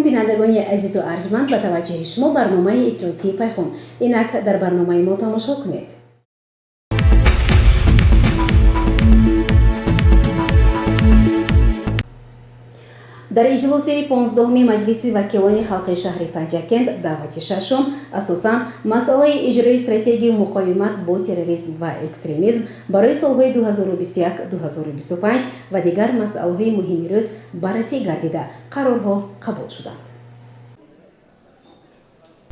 бинандагони азизу арҷманд ба таваҷҷӯҳи шумо барномаи иттилоотии пайхун. Инак дар барномаи мо тамошо кунед. дар иҷлоси 15-уми маҷлиси вакилони халқи шаҳри Панҷакент даъвати шашум асосан масъалаи иҷрои стратегияи муқовимат бо терроризм ва экстремизм барои солҳои 2021-2025 ва дигар масъалаҳои муҳими рӯз баррасӣ гардида қарорҳо қабул шуданд.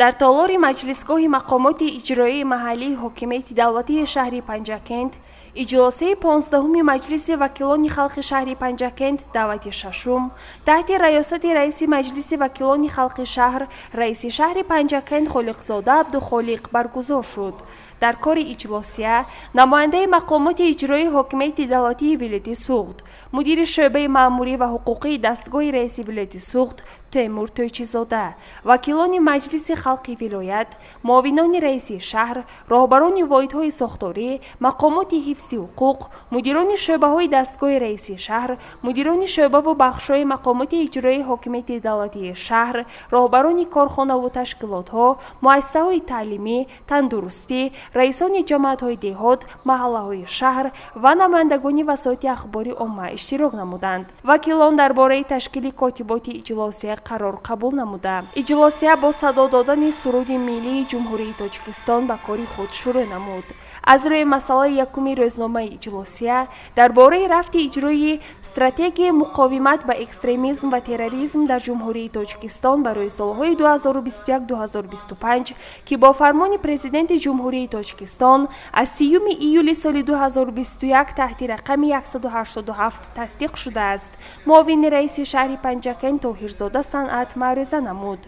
дар толори маҷлисгоҳи мақомоти иҷроии маҳаллии ҳокимияти давлатии шаҳри Панҷакент иҷлоси 15-уми маҷлиси вакилони халқи шаҳри Панҷакент даъвати шашум таҳти раёсати раиси маҷлиси вакилони халқи шаҳр раиси шаҳри Панҷакент Холиқзода Абдухолиқ баргузор шуд. дар кори иҷлосия намояндаи мақомоти иҷроии ҳокимияти давлатии вилояти Суғд, мудири шӯъбаи маъмурӣ ва ҳуқуқии дастгоҳи раиси вилояти Суғд Теймур Тӯйчизода, вакилони маҷлиси халқи вилоят, муовинони раиси шаҳр, роҳбарони воҳидҳои сохторӣ, мақомоти ҳифзи ҳуқуқ, мудирони шӯъбаҳои дастгоҳи раиси шаҳр, мудирони шӯъбаву бахшҳои мақомоти иҷроии ҳокимияти давлатии шаҳр, роҳбарони корхонаву ташкилотҳо, муассисаҳои таълимӣ, тандурустӣ, раисони ҷамоатҳои деҳот, маҳаллаҳои шаҳр ва намояндагони васоити ахбори омма иштирок намуданд. вакилон дар бораи ташкили котиботи иҷлосия қарор қабул намуда, иҷлосия бо садо додани суруди миллии ҷумҳурии Тоҷикистон ба кори худ шурӯъ намуд. аз рӯи масъалаи якуми рӯзномаи иҷлосия дар бораи рафти иҷрои стратегияи муқовимат ба экстремизм ва терроризм дар ҷумҳурии Тоҷикистон барои солҳои 2021-2025 ки бо фармони президенти ҷумҳурии Тоҷикистон аз 30 июли соли 2021 таҳти рақами 187 тасдиқ шудааст, муовини раиси шаҳри Панҷакент Тоҳирзода Санъат маъруза намуд.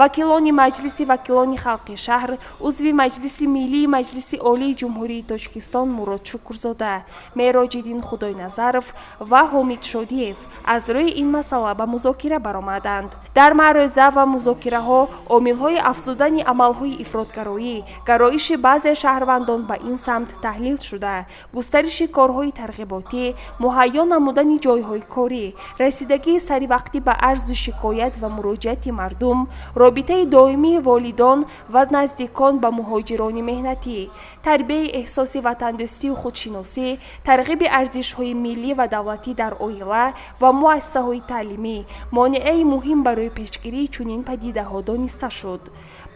вакилони маҷлиси вакилони халқи шаҳр, узви маҷлиси миллии маҷлиси олии ҷумҳурии Тоҷикистон Мурод Шукрзода, Мероҷиддин Худойназаров ва Ҳомид Шодиев аз рӯи ин масъала ба музокира баромаданд. дар маъруза ва музокираҳо омилҳои афзудани амалҳои ифротгароӣ, гароиши баъзе шаҳрвандон ба ин самт таҳлил шуда, густариши корҳои тарғиботӣ, муҳайё намудани ҷойҳои корӣ, расидагии саривақтӣ ба арзу шикоят ва муроҷиати мардум, робитаи доимии волидон ва наздикон ба муҳоҷирони меҳнатӣ, тарбияи эҳсоси ватандӯстию худшиносӣ, тарғиби арзишҳои миллӣ ва давлатӣ дар оила ва муассисаҳои таълимӣ монеаи муҳим барои пешгирии чунин падидаҳо дониста шуд.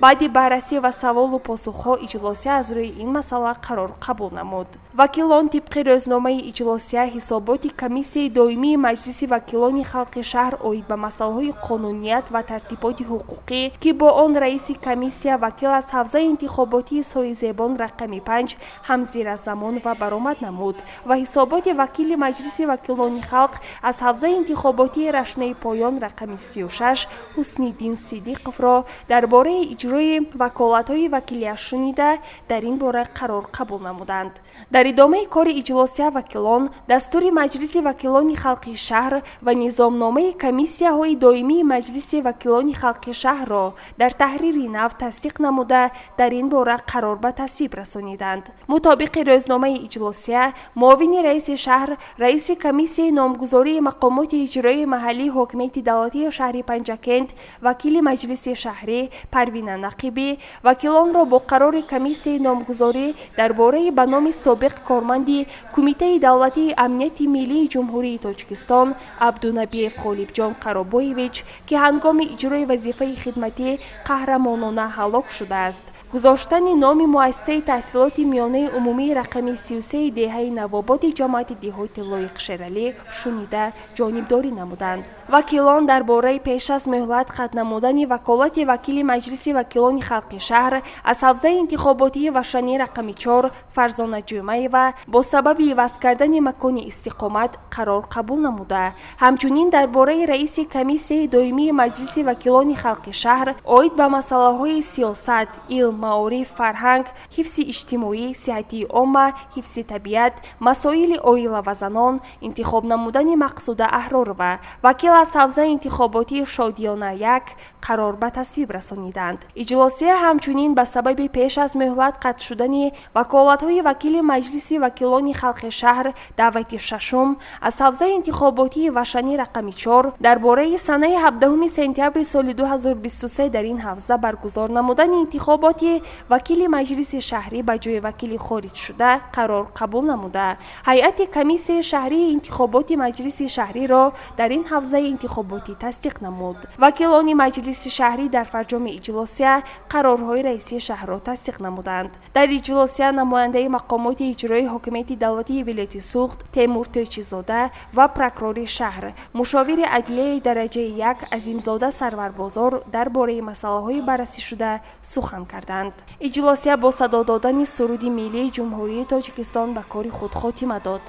баъди баррасӣ ва саволу посухҳо иҷлосия аз рӯи ин масъала қарор қабул намуд. вакилон тибқи рӯзномаи иҷлосия ҳисоботи комиссияи доимии маҷлиси вакилони халқи шаҳр оид ба масъалаҳои қонуният ва тартиботи ҳуқуқӣ ки бо он раиси комиссия вакил аз ҳавзаи интихоботии Соизебон рақами 5 ҳам зир аз замон ва баромад намуд ва ҳисоботи вакили маҷлиси вакилони халқ аз ҳавзаи интихоботии Рашнаи Поён рақами 36 Ҳусниддин Сидиқовро дар бораи иҷрои ваколатҳои вакилият шунида дар ин бора қарор қабул намуданд. дар идомаи кори иҷлосия вакилон дастури маҷлиси вакилони халқи шаҳр ва низомномаи комиссияҳои доимии маҷлиси вакилони халқи шаҳрро дар таҳрири нав тасдиқ намуда дар ин бора қарор ба тасвиб расониданд. мутобиқи рӯзномаи иҷлосия муовини раиси шаҳр, раиси комиссияи номгузории мақомоти иҷроии маҳаллии ҳокимияти давлатии шаҳри Панҷакент, вакили маҷлиси шаҳрӣ Парвина Нақибӣ вакилонро бо қарори комиссияи номгузорӣ дар бораи ба номи собиқ корманди Кумитаи давлатии амнияти миллии ҷумҳурии Тоҷикистон Абдунабиев Ғолибҷон Қаробоевич ки ҳангоми иҷрои вазифаи хидматӣ қаҳрамонона ҳалок шудааст, гузоштани номи муассисаи таҳсилоти миёнаи умумии рақами 33 деҳаи Навоботи ҷамоати деҳоти Лоиқ Шералӣ шунида ҷонибдорӣ намуданд. вакилон дар бораи пеш аз муҳлат қатъ намудани ваколати вакили маҷлиси вакилони халқи шаҳр аз ҳавзаи интихоботии Вашани рақами 4 Фарзона Ҷумаева бо сабаби иваз кардани макони истиқомат қарор қабул намуда, ҳамчунин дар бораи раиси комиссияи доимии маҷлиси вакилони халқи шаҳр оид ба масъалаҳои сиёсат, илм, маориф, фарҳанг, ҳифзи иҷтимоӣ, сиҳати омма, ҳифзи табиат, масоили оила ва занон, интихоб намудани Мақсуда Аҳророва вакил аз ҳавзаи интихоботии Шодиёна 1 қарор ба тасвиб расониданд. иҷлосия ҳамчунин ба сабаби пеш аз муҳлат қатъ шудани ваколатҳои вакили маҷлиси вакилони халқи шаҳр даъвати шашум аз ҳавзаи интихоботии вашани рақами 4 дар бораи санаи 17 сентябри соли 2023 дар ин ҳавза баргузор намудани интихоботи вакили маҷлиси шаҳрӣ ба ҷои вакили хориҷшуда қарор қабул намуда, ҳайати комиссияи шаҳрии интихоботи маҷлиси шаҳриро дар ин ҳавзаи интихоботӣ тасдиқ намуд. Вакилони маҷлиси шаҳрӣ дар фарҷоми иҷлосия қарорҳои раиси шаҳрро тасдиқ намуданд. Дар иҷлосия намояндаи мақомоти иҷроии ҳокимияти давлатии вилояти Суғд Темур Тӯйчизода ва прокурори шаҳр, мушовири адлияи дараҷаи 1 Азимзода Сарварбозор дар бораи масъалаҳои баррасишуда сухан карданд. иҷлосия бо садо додани суруди миллии ҷумҳурии Тоҷикистон ба кори худ хотима дод.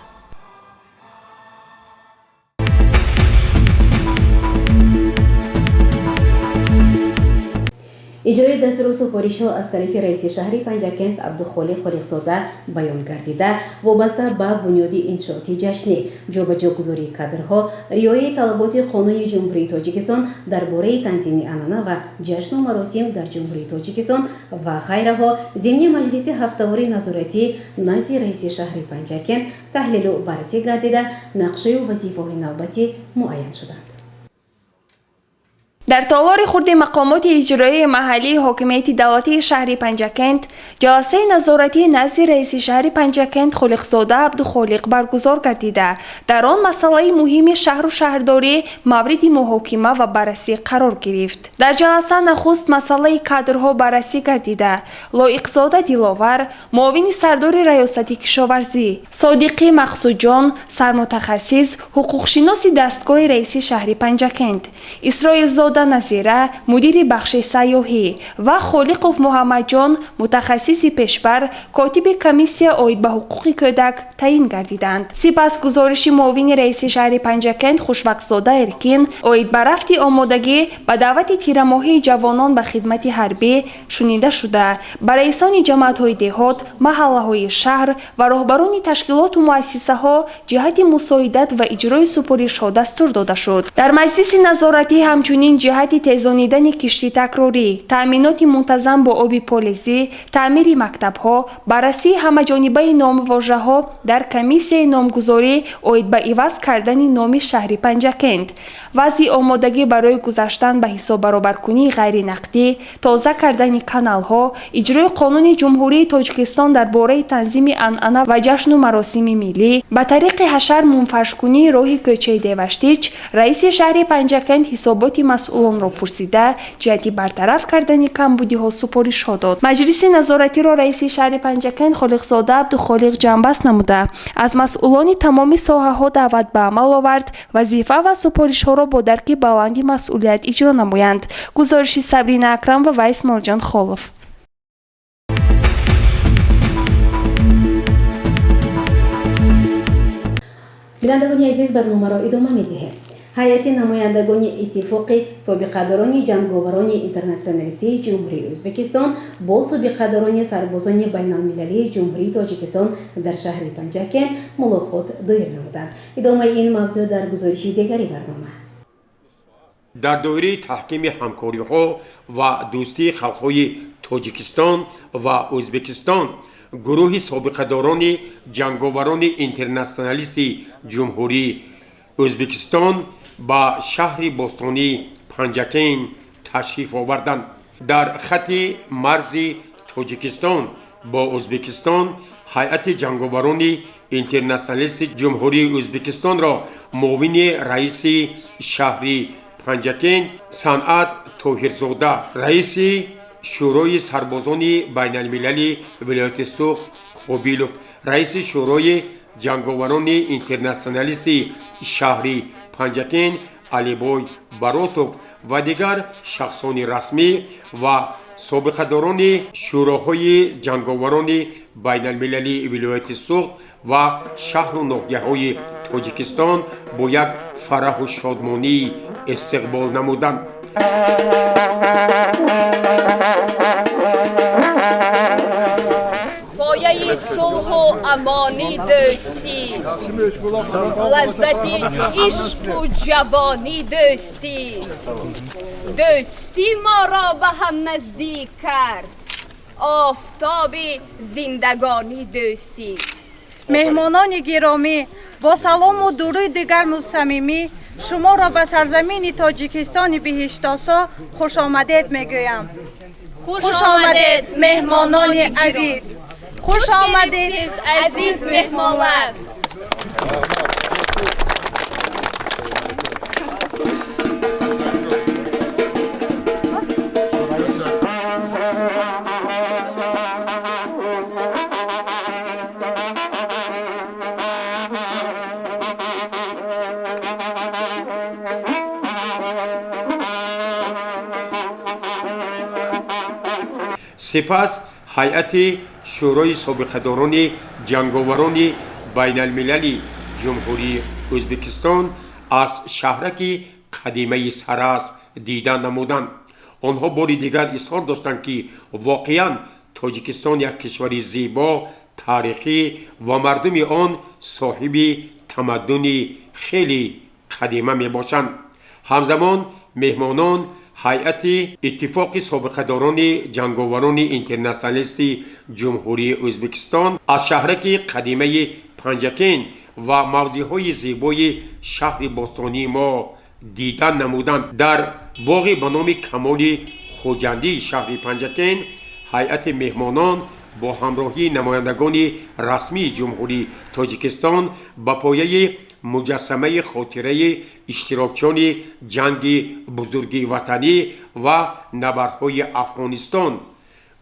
иҷрои дастури супоришҳо аз тарафи раиси шаҳри Панҷакент Абдухолиқ Холиқзода баён гардида, вобаста ба бунёди иншооти ҷашнӣ, ҷобаҷогузории кадрҳо, риояи талаботи Қонуни Ҷумҳурии Тоҷикистон дар бораи танзими анъана ва ҷашну маросим дар Ҷумҳурии Тоҷикистон ва ғайраҳо зимни маҷлиси ҳафтавори назоратӣ назди раиси шаҳри Панҷакент таҳлилу баррасӣ гардида, нақшаю вазифаҳои навбатӣ муайян шуданд. дар толори хурди мақомоти иҷроии маҳаллии ҳокимияти давлатии шаҳри Панҷакент ҷаласаи назоратии назди раиси шаҳри Панҷакент Холиқзода Абдухолиқ баргузор гардида, дар он масъалаи муҳими шаҳру шаҳрдорӣ мавриди муҳокима ва баррасӣ қарор гирифт. дар ҷаласа нахуст масъалаи кадрҳо баррасӣ гардида, Лоиқзода Диловар, муовини сардори раёсати кишоварзӣ, Содиқӣ Мақсудҷон, сармутахассис, ҳуқуқшиноси дастгоҳи раиси шаҳри Панҷакент, Исроилзода Назира, мудири бахши сайёҳӣ ва Холиқов Муҳаммадҷон, мутахассиси пешбар, котиби комиссия оид ба ҳуқуқи кӯдак таъин гардиданд. Сипас гузориши муовини раиси шаҳри Панҷакент Хушвақтзода Эркин оид ба рафти омодагӣ ба даъвати тирамоҳии ҷавонон ба хидмати ҳарбӣ шунида шуда, ба раисони ҷамъиятҳои деҳот, маҳаллаҳои шаҳр ва роҳбарони ташкилоту муассисаҳо ҷиҳати мусоидат ва иҷрои супоришҳо дастур дода шуд. дар маҷлиси назоратӣ ҳамчунин ҷиҳати тезонидани кишти такрорӣ, таъминоти мунтазам бо оби полезӣ, таъмири мактабҳо, баррасии ҳамаҷонибаи номвожаҳо дар комиссияи номгузорӣ оид ба иваз кардани номи шаҳри Панҷакент, вазъи омодагӣ барои гузаштан ба ҳисоббаробаркунии ғайринақдӣ, тоза кардани каналҳо, иҷрои Қонуни Ҷумҳурии Тоҷикистон дар бораи танзими анъана ва ҷашну маросими миллӣ, ба тариқи ҳашар мунфашкунии роҳи кӯчаи Деваштич, раиси шаҳри Панҷакент ҳисоботи масъулонро пурсида, ҷиҳати бартараф кардани камбудиҳо супоришҳо дод. маҷлиси назоратиро раиси шаҳри Панҷакент Холиқзода Абдухолиқ ҷамъбаст намуда, аз масъулони тамоми соҳаҳо даъват ба амал овард, вазифа ва супоришҳоро бо дарки баланди масъулият иҷро намоянд. гузориши Сабрина Акрам ва Вайс Молҷон Холов. бинандагони азиз, барномаро идома медиҳем. ҳайати намояндагони иттифоқи собиқадарони ҷанговарони интернатсионалистии ҷумҳурии Ӯзбекистон бо собиқадарони сарбозони байналмилалии ҷумҳурии Тоҷикистон дар шаҳри Панҷакент мулоқот доир намуданд. идомаи ин мавзӯъ дар гузориши дигари барнома. дар доираи таҳкими ҳамкориҳо ва дӯстии халқҳои Тоҷикистон ва Ӯзбекистон, гурӯҳи собиқадарони ҷанговарони интернатсионалисти ҷумҳурии Ӯзбекистон ба шаҳри бостонии Панҷакент ташриф оварданд. дар хати марзи Тоҷикистон бо Ӯзбекистон ҳайати ҷанговарони интернатсионалисти ҷумҳурии Ӯзбекистонро муовини раиси шаҳри Панҷакент Санъат Тоҳирзода, раиси шӯрои сарбозони байналмилали вилояти Суғд Қобилов, раиси шӯрои ҷанговарони интернатсионалисти шаҳри Панҷакент Алибой Баротов ва дигар шахсони расмӣ ва собиқадарони шӯроҳои ҷанговарони байналмилали вилояти Суғд ва шаҳру ноҳияҳои Тоҷикистон бо як фараҳу шодмонӣ истиқбол намуданд. Пояи صلح و امانی دوستی است لذت عشق و جوانی دوستی است دوستی ما را به هم نزدیک کرد آفتاب زندگانی دوستی است مهمانان گرامی با سلام و درود گرم و صمیمی شما را به سرزمین تاجیکستان بهشت‌آسا خوش آمدید میگویم. خوش آمدید مهمانان عزیز. خوش آمدید عزیز مهمانان. سپس هیئت شورای سابقه‌داران جنگاوران بین المللی جمهوری ازبکستان از شهرک قدیمه سراسب دیدن نمودند. آنها باری دیگر اظهار داشتند که واقعاً تاجیکستان یک کشور زیبا، تاریخی و مردم آن صاحب تمدن خیلی قدیمه می باشند. همزمان مهمانان هیئت اتفاق سابقه‌داران جنگاوران اینترنشنالیست جمهوری ازبکستان از شهرک قدیمه پنجکین و موضع‌های زیبای شهر باستانی ما دیدن نمودند. در باغ به نام کمال خوجندی شهر پنجکین هیئت مهمانان با همراهی نمایندگان رسمی جمهوری تاجیکستان با پایه مجسمه خاطره اشتراکچیان جنگ بزرگ وطنی و نبردهای افغانستان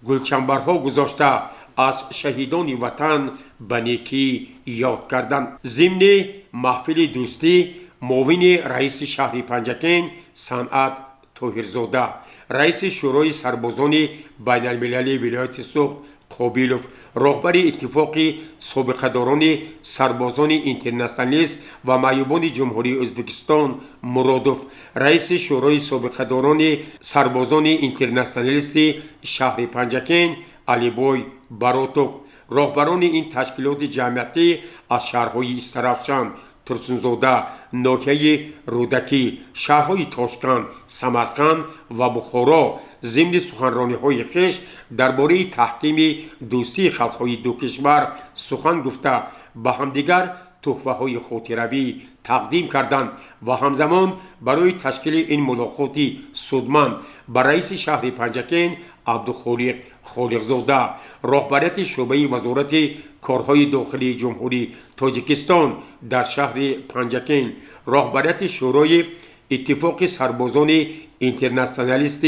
گلچنبرها گذاشته از شهیدان وطن به نیکی یاد کردند. ضمن محفل دوستی معاون رئیس شهر پنجکین صنعت طاهرزاده، رئیس شورای سربازان بین المللی ولایت سوخت قابیلوف، رهبر اتفاق سابقه‌داران سربازان اینترنشنالیست و معیوبان جمهوری ازبکستان مرادوف، رئیس شورای سابقه‌داران سربازان اینترنشنالیست شهر پنجکین علیبای براتوف، رهبران این تشکیلات جمعیتی از شهرهای استرافشان، ترسونزاده، ناحیه رودکی، شهرهای تاشکند، سمرقند و بخارا ضمن سخنرانی‌های خویش درباره تحکیم دوستی خلق‌های دو کشور سخن گفته به همدیگر تحفه‌های خاطروی تقدیم کردند و همزمان برای تشکیل این ملاقات سودمند با رئیس شهر پنجکین عبدالخالق خالقزاده، رهبریت شعبه وزارت کارهای داخلی جمهوری تاجیکستان در شهر پنجکین، رهبریت شورای اتفاق سربازان اینترنشنالیست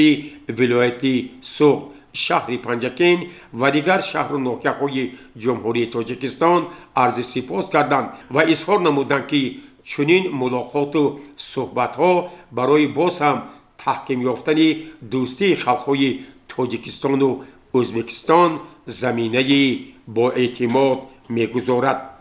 ولایت سوخت شهر پنجکین و دیگر شهر و ناحیه‌های جمهوری تاجیکستان عرض سپاس کردند و اظهار نمودند که چنین ملاقات و صحبت‌ها برای باز هم تحکیم یافتن دوستی خلق‌های تاجیکستان و ازبکستان زمینه با اعتماد می‌گذارد.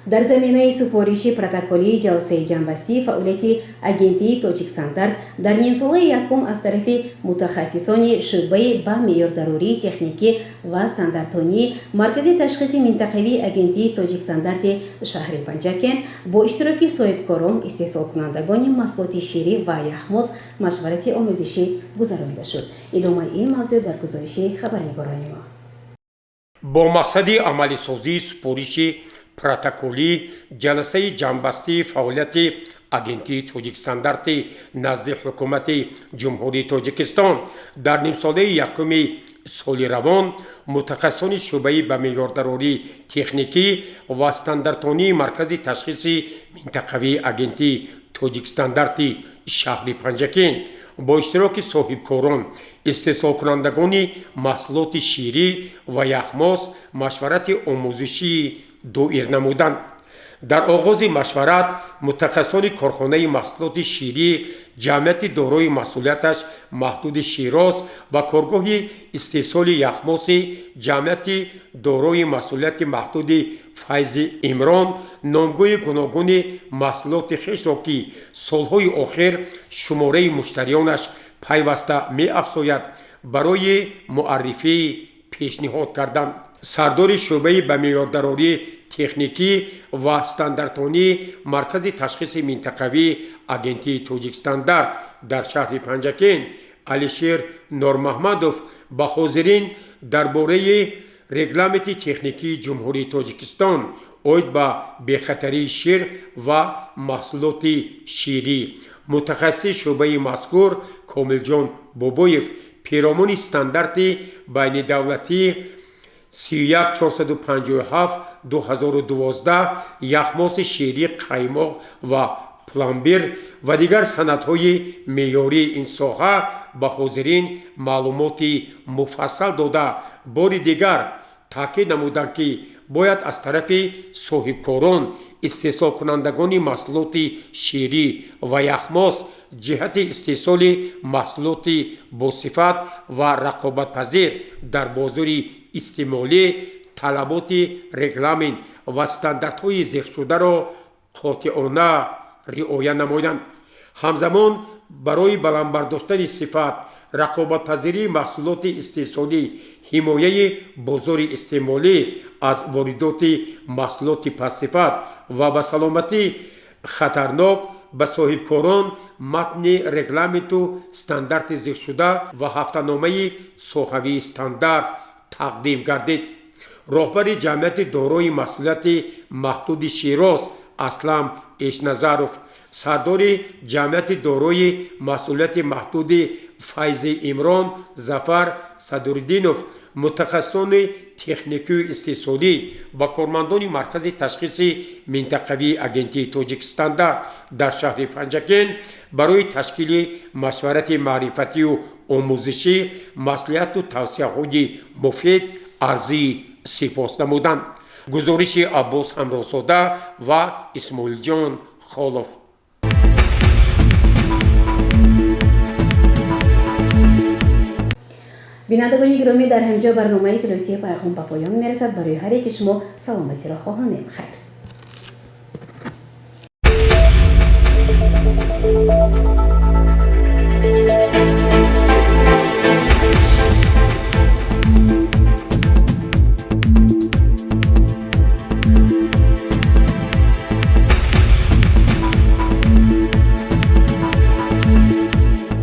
در زمینه سپارش پروتکلی جلسه جنبستی فعالیت اگنتی تاجیک ستاندارد در نیم ساله یکم از طرف متخصصان شعبه به معیار ضروری تکنیکی و استانداردهای مرکز تشخیص منطقوی اگنتی تاجیک ستاندارد شهر پنجکین با اشتراک صاحبکاران، استحصال کنندگان محصولات شیری و یخماز مشورت آموزشی گذرانده شد. ادامه این موضوع در گزارش خبرنگاران ما. با مقصد عملی سازی سپارش پروتکلی جلسه جنبستی فعالیت اگنتی تاجیک ستاندارد نزد حکومت جمهوری تاجیکستان در نیم ساله یکم سال روان متخصصان شعبه به معیارضروری تکنیکی و استانداردهای مرکز تشخیص منطقوی اگنتی تاجیک ستاندارد شهر پنجکین با اشتراک صاحبکاران، استحصال کنندگان محصولات شیری و یخماز مشورت آموزشی دایر نمودند. дар оғози машварат мутахассисони корхонаи маҳсулоти ширӣ, ҷамъияти дорои масъулияташ маҳдуди Широз ва коргоҳи истеҳсоли яхмоси ҷамъияти дорои масъулияти маҳдуди Файзи Имрон номгӯи гуногуни маҳсулоти хешро ки солҳои охир шумораи муштарионаш пайваста меафзояд барои муаррифӣ пешниҳод карданд. Сардори шӯъбаи ба меъёрдарорӣ техникӣ ва стандартонии маркази ташхиси минтақавии агентии Тоҷикстандарт дар шаҳри Панҷакент Алишер Нормаҳмадов ба ҳозирин дар бораи регламенти техникии Ҷумҳурии Тоҷикистон оид ба бехатарии шир ва маҳсулоти ширӣ мутахассиси шӯъбаи мазкур Комилҷон Бобоев пиромони стандарти байнидавлатии 31457/2012 яхмоси ширӣ қаймоқ ва пломбир ва дигар санадҳои меъёрии ин соҳа ба ҳозирин маълумоти муфассал дода бори дигар таъкид намуданд ки бояд аз тарафи соҳибкорон истеҳсолкунандагони маҳсулоти ширӣ ва яхмос ҷиҳати истеҳсоли маҳсулоти босифат ва рақобатпазир дар бозори истеъмолӣ талаботи регламент ва стандартҳои зикршударо қотиона риоя намояданд. ҳамзамон барои баландбардоштани сифат, рақобатпазирии маҳсулоти истеҳсолӣ, ҳимояи бозори истеъмолӣ аз воридоти маҳсулоти пассифат ва ба саломатӣ хатарнок ба соҳибкорон матни регламенту стандарти зикршуда ва ҳафтаномаи соҳавии стандарт тақдим гардид. роҳбари ҷамъияти дорои масъулияти маҳдуди Широз Аслам Эшназаров, сардори ҷамъияти дорои масъулияти маҳдуди Файзи Имрон Зафар Садуриддинов, мутахассисони техникию истеҳсолӣ ва кормандони маркази ташхиси минтақавии агентии Тоҷикстандарт дар шаҳри Панҷакент барои ташкили машварати маърифатию омӯзишӣ маслиҳату тавсияҳои муфид арзии сипос намуданд. гузориши Аббос Ҳамрозода ва Исмоилҷон Холов. бинандагони гиромӣ, дар ҳамҷо барномаи телевизияи Пайғом ба поён мерасад. барои ҳар яки шумо саломатиро хоҳонем. хайр.